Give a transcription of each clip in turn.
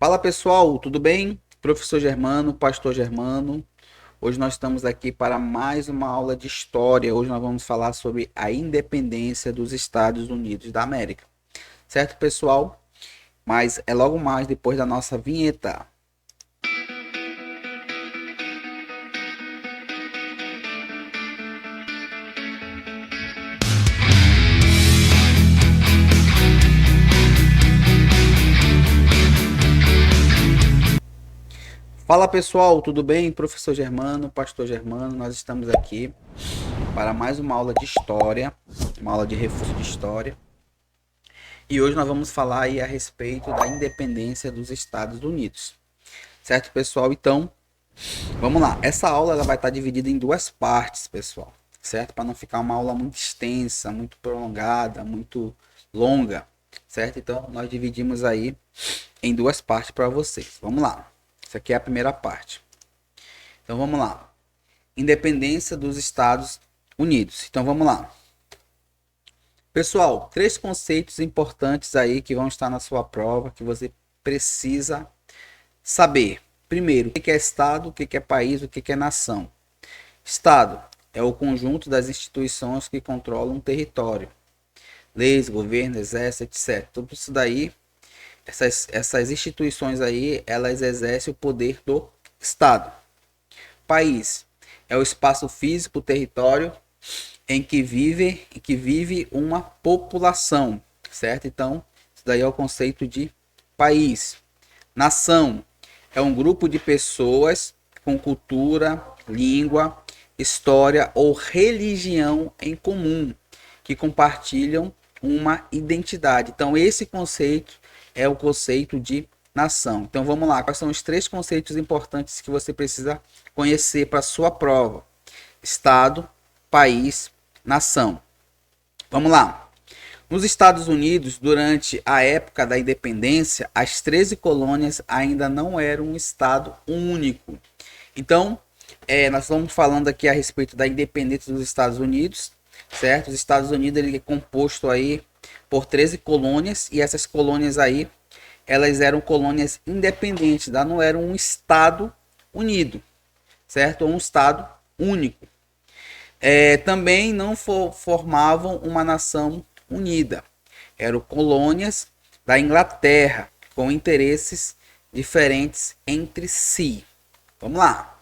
Fala pessoal, tudo bem? Professor Germano, Pastor Germano. Hoje nós estamos aqui para mais uma aula de história. Hoje nós vamos falar sobre a independência dos Estados Unidos da América. Certo, pessoal? Mas é logo mais depois da nossa vinheta. Fala pessoal, tudo bem? Professor Germano, Pastor Germano, nós estamos aqui para mais uma aula de história, uma aula de reforço de história. E hoje nós vamos falar aí a respeito da independência dos Estados Unidos. Certo, pessoal? Então, vamos lá. Essa aula ela vai estar dividida em duas partes, pessoal. Certo? Para não ficar uma aula muito extensa, muito prolongada, muito longa. Certo? Então, nós dividimos aí em duas partes para vocês. Vamos lá. Essa aqui é a primeira parte. Então, vamos lá. Independência dos Estados Unidos. Então, vamos lá. Pessoal, três conceitos importantes aí que vão estar na sua prova que você precisa saber. Primeiro, o que é Estado, o que é país, o que é nação. Estado é o conjunto das instituições que controlam um território. Leis, governo, exército, etc. Tudo isso daí, essas instituições aí, elas exercem o poder do Estado. País é o espaço físico, o território em que vive uma população, certo? Então, isso daí é o conceito de país. Nação é um grupo de pessoas com cultura, língua, história ou religião em comum, que compartilham uma identidade. Então, esse conceito é o conceito de nação. Então, vamos lá. Quais são os três conceitos importantes que você precisa conhecer para a sua prova? Estado, país, nação. Vamos lá. Nos Estados Unidos, durante a época da independência, as 13 colônias ainda não eram um estado único. Então, nós estamos falando aqui a respeito da independência dos Estados Unidos, certo? Os Estados Unidos ele é composto aí por 13 colônias e essas colônias aí, elas eram colônias independentes, tá? Não eram um estado unido, certo? Ou um estado único. Também não formavam uma nação unida. Eram colônias da Inglaterra, com interesses diferentes entre si. Vamos lá.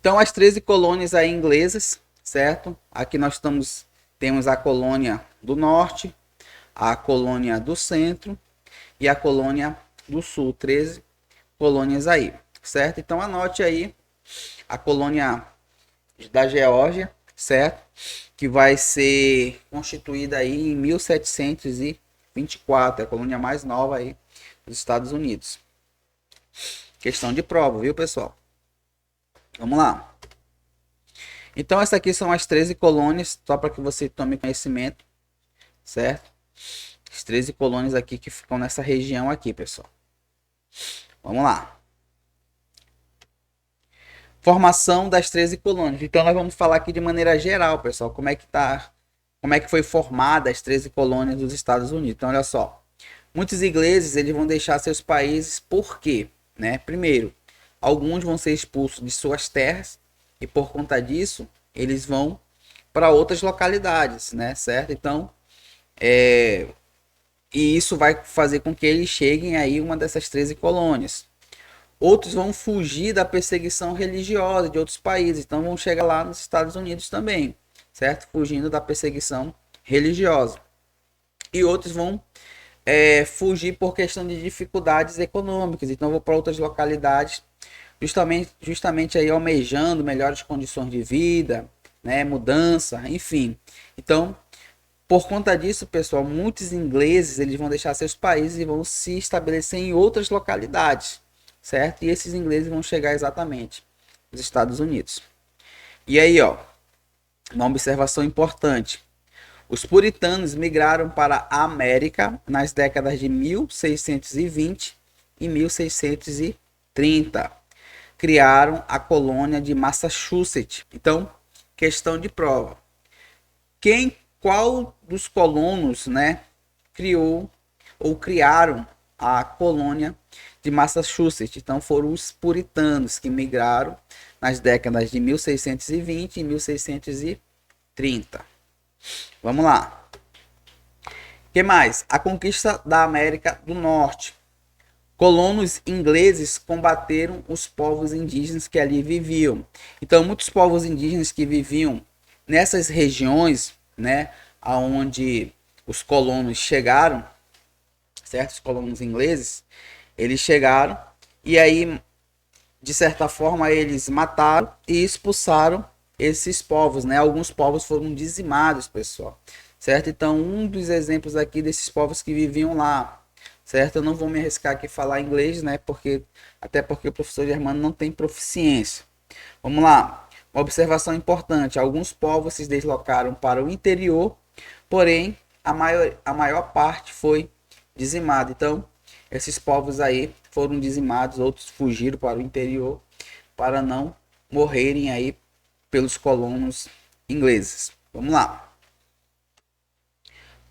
Então, as 13 colônias aí inglesas, certo? Aqui nós temos a colônia do norte, a colônia do centro e a colônia do sul. 13 colônias aí, certo? Então, anote aí a colônia da Geórgia, certo? Que vai ser constituída aí em 1724, é a colônia mais nova aí dos Estados Unidos. Questão de prova, viu, pessoal? Vamos lá. Então, essas aqui são as 13 colônias, só para que você tome conhecimento, certo? As 13 colônias aqui que ficam nessa região aqui, pessoal. Vamos lá. Formação das 13 colônias. Então nós vamos falar aqui de maneira geral, pessoal, como é que foi formada as 13 colônias dos Estados Unidos. Então olha só, muitos ingleses eles vão deixar seus países por quê, né? Primeiro, alguns vão ser expulsos de suas terras e por conta disso eles vão para outras localidades, né? Certo? Então, e isso vai fazer com que eles cheguem aí uma dessas 13 colônias. Outros vão fugir da perseguição religiosa de outros países, então vão chegar lá nos Estados Unidos também, certo? Fugindo da perseguição religiosa. E outros vão fugir por questão de dificuldades econômicas, então vão para outras localidades, justamente aí almejando melhores condições de vida, né? Mudança, enfim. Então, por conta disso, pessoal, muitos ingleses eles vão deixar seus países e vão se estabelecer em outras localidades, certo? E esses ingleses vão chegar exatamente nos Estados Unidos. E aí, ó, uma observação importante. Os puritanos migraram para a América nas décadas de 1620 e 1630. Criaram a colônia de Massachusetts. Então, questão de prova. Qual dos colonos, né, criou ou criaram a colônia de Massachusetts. Então foram os puritanos que migraram nas décadas de 1620 e 1630. Vamos lá. O que mais? A conquista da América do Norte. Colonos ingleses combateram os povos indígenas que ali viviam. Então, muitos povos indígenas que viviam nessas regiões, né, aonde os colonos chegaram, certo? Os colonos ingleses, eles chegaram e aí, de certa forma, eles mataram e expulsaram esses povos, né? Alguns povos foram dizimados, pessoal, certo? Então, um dos exemplos aqui desses povos que viviam lá, certo? Eu não vou me arriscar aqui a falar inglês, né? Até porque o professor Germano não tem proficiência. Vamos lá. Uma observação importante: alguns povos se deslocaram para o interior, porém a maior parte foi dizimada. Então, esses povos aí foram dizimados, outros fugiram para o interior para não morrerem aí pelos colonos ingleses. Vamos lá.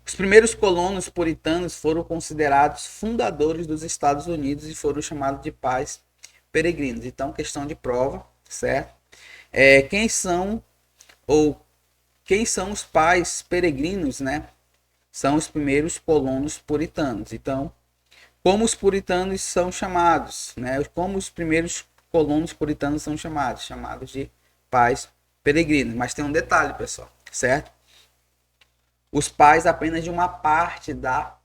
Os primeiros colonos puritanos foram considerados fundadores dos Estados Unidos e foram chamados de pais peregrinos. Então, questão de prova, certo? Quem são os pais peregrinos, né? São os primeiros colonos puritanos. Então, como os puritanos são chamados, né? Como os primeiros colonos puritanos são chamados? Chamados de pais peregrinos. Mas tem um detalhe, pessoal, certo? Os pais apenas de uma parte da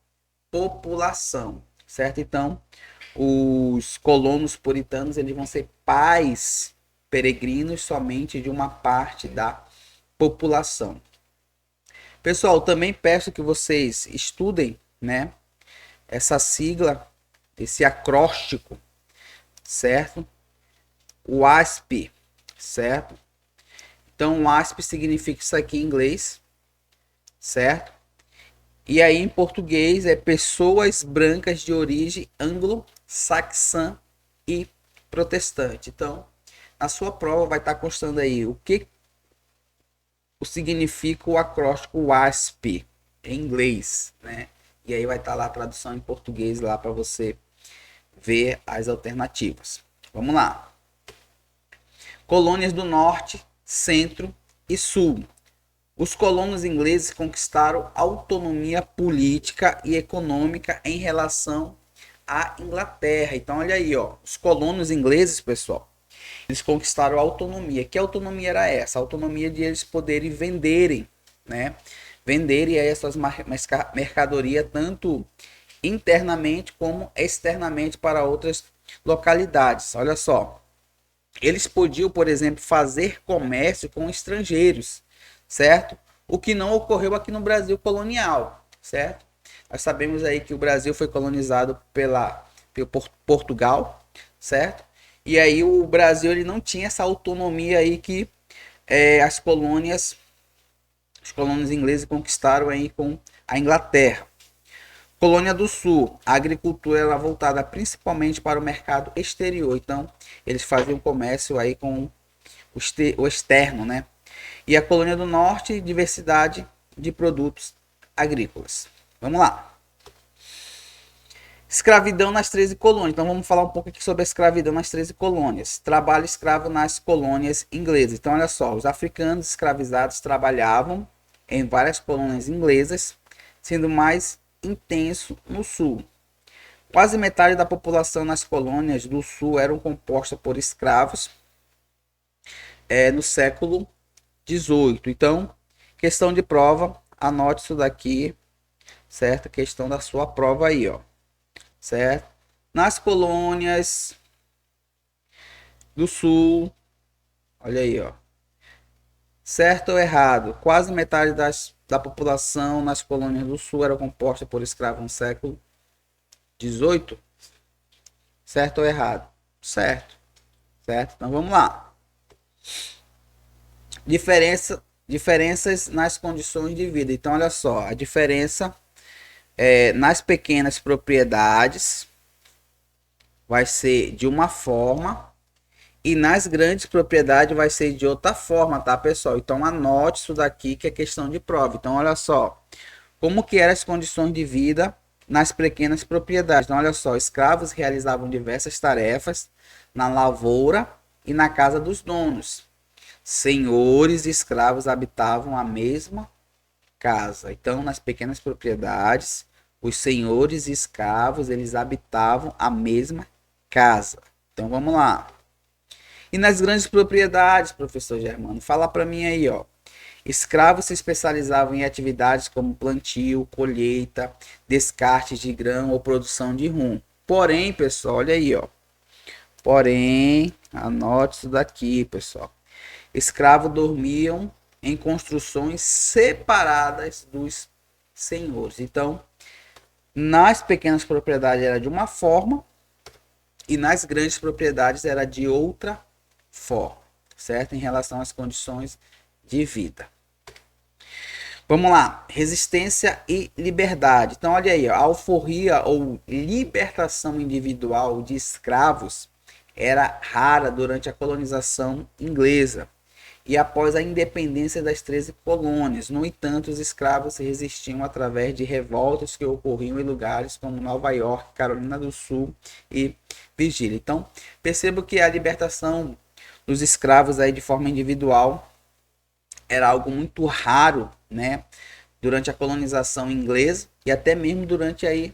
população, certo? Então, os colonos puritanos, eles vão ser pais peregrinos somente de uma parte da população. Pessoal, também peço que vocês estudem, né, essa sigla, esse acróstico, certo? O ASP, certo? Então, o ASP significa isso aqui em inglês, certo? E aí em português é pessoas brancas de origem anglo-saxã e protestante. Então, na sua prova vai estar constando aí o que significa o acróstico WASP em inglês, né? E aí vai estar lá a tradução em português lá para você ver as alternativas. Vamos lá. Colônias do Norte, Centro e Sul. Os colonos ingleses conquistaram autonomia política e econômica em relação à Inglaterra. Então, olha aí, ó, os colonos ingleses, pessoal, eles conquistaram a autonomia. Que autonomia era essa? A autonomia de eles poderem venderem, né? Venderem aí essas mercadorias tanto internamente como externamente para outras localidades. Olha só, eles podiam, por exemplo, fazer comércio com estrangeiros, certo? O que não ocorreu aqui no Brasil colonial, certo? Nós sabemos aí que o Brasil foi colonizado pelo Portugal, certo? E aí o Brasil ele não tinha essa autonomia aí que os colonos ingleses conquistaram aí com a Inglaterra. Colônia do Sul, a agricultura era voltada principalmente para o mercado exterior. Então, eles faziam comércio aí com o externo, né? E a Colônia do Norte, diversidade de produtos agrícolas. Vamos lá. Escravidão nas 13 colônias. Então vamos falar um pouco aqui sobre a escravidão nas 13 colônias. Trabalho escravo nas colônias inglesas. Então olha só, os africanos escravizados trabalhavam em várias colônias inglesas, sendo mais intenso no sul. Quase metade da população nas colônias do sul eram composta por escravos no século XVIII. Então, questão de prova, anote isso daqui, certo? Questão da sua prova aí, ó. Certo? Nas colônias do sul, olha aí, ó. Certo ou errado? Quase metade da população nas colônias do sul era composta por escravos no século XVIII. Certo ou errado? Certo. Certo? Então vamos lá. Diferenças nas condições de vida. Então olha só, a diferença nas pequenas propriedades vai ser de uma forma e nas grandes propriedades vai ser de outra forma, tá, pessoal? Então anote isso daqui que é questão de prova. Então olha só, como que eram as condições de vida nas pequenas propriedades. Então, olha só, escravos realizavam diversas tarefas na lavoura e na casa dos donos. Senhores e escravos habitavam a mesma casa. Então, nas pequenas propriedades, os senhores e escravos, eles habitavam a mesma casa. Então, vamos lá. E nas grandes propriedades, professor Germano, fala para mim aí, ó. Escravos se especializavam em atividades como plantio, colheita, descarte de grão ou produção de rum. Porém, pessoal, olha aí, ó. Porém, anote isso daqui, pessoal. Escravos dormiam em construções separadas dos senhores. Então, nas pequenas propriedades era de uma forma e nas grandes propriedades era de outra forma, certo? Em relação às condições de vida. Vamos lá, resistência e liberdade. Então, olha aí, a alforria ou libertação individual de escravos era rara durante a colonização inglesa e após a independência das 13 colônias. No entanto, os escravos se resistiam através de revoltas que ocorriam em lugares como Nova York, Carolina do Sul e Virgínia. Então, percebo que a libertação dos escravos aí de forma individual era algo muito raro, né, durante a colonização inglesa e até mesmo durante aí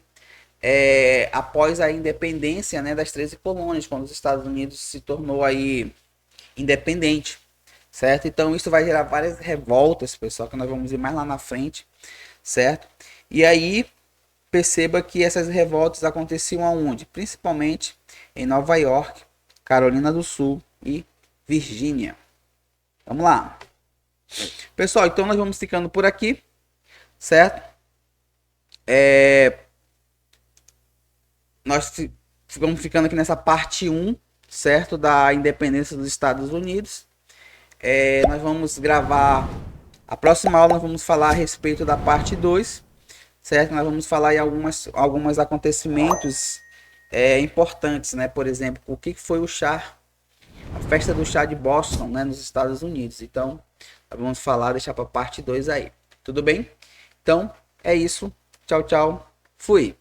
após a independência, né, das 13 colônias, quando os Estados Unidos se tornou aí independente, certo? Então isso vai gerar várias revoltas, pessoal, que nós vamos ir mais lá na frente, certo? E aí perceba que essas revoltas aconteciam aonde? Principalmente em Nova York, Carolina do Sul e Virgínia. Vamos lá. Pessoal, então nós vamos ficando por aqui, certo? Nós vamos ficando aqui nessa parte 1, certo? Da independência dos Estados Unidos. Nós vamos gravar a próxima aula, nós vamos falar a respeito da parte 2, certo? Nós vamos falar em alguns acontecimentos importantes, né? Por exemplo, o que foi o chá, a festa do chá de Boston, né, nos Estados Unidos. Então, nós vamos falar, deixar para a parte 2 aí. Tudo bem? Então, é isso. Tchau, tchau. Fui.